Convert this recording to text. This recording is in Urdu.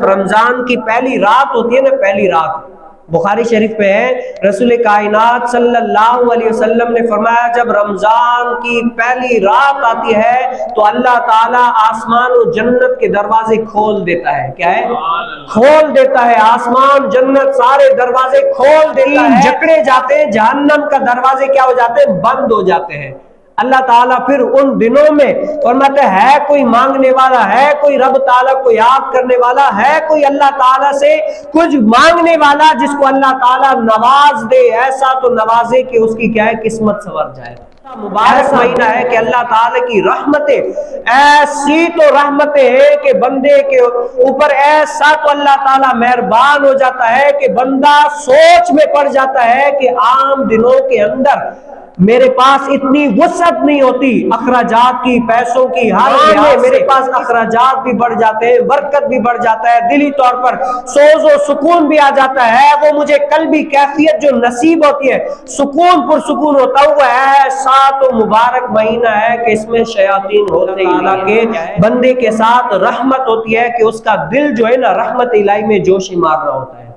رمضان کی پہلی رات ہوتی ہے نا، پہلی رات بخاری شریف میں ہے، رسول کائنات صلی اللہ علیہ وسلم نے فرمایا جب رمضان کی پہلی رات آتی ہے تو اللہ تعالیٰ آسمان و جنت کے دروازے کھول دیتا ہے۔ کیا ہے؟ کھول دیتا ہے، آسمان جنت سارے دروازے کھول دیتا ہے، جکڑے جاتے ہیں، جہنم کا دروازے کیا ہو جاتے ہیں؟ بند ہو جاتے ہیں۔ اللہ تعالیٰ پھر ان دنوں میں فرماتے ہے کوئی مانگنے والا ہے، کوئی رب تعالیٰ کو یاد کرنے والا ہے، کوئی اللہ تعالیٰ سے کچھ مانگنے والا جس کو اللہ تعالیٰ نواز دے، ایسا تو نوازے کہ اس کی کیا ہے؟ قسمت سنور جائے۔ مبارک مہینہ ہے کہ اللہ تعالیٰ کی رحمتیں ایسی تو رحمتیں ہیں کہ بندے کے اوپر ایسا تو اللہ تعالیٰ مہربان ہو جاتا ہے کہ بندہ سوچ میں پڑ جاتا ہے کہ عام دنوں کے اندر میرے پاس اتنی وسعت نہیں ہوتی اخراجات کی، پیسوں کی، ہر میں میرے پاس اخراجات بھی بڑھ جاتے ہیں، برکت بھی بڑھ جاتا ہے، دلی طور پر سوز و سکون بھی آ جاتا ہے، وہ مجھے قلبی کیفیت جو نصیب ہوتی ہے، سکون پر سکون ہوتا ہوا ہے۔ ایسا تو مبارک مہینہ ہے کہ اس میں شیاطین ہوتے ہی اللہ کے بندے کے ساتھ رحمت ہوتی ہے کہ اس کا دل جو ہے نا رحمت الہی میں جوش مار رہا ہوتا ہے۔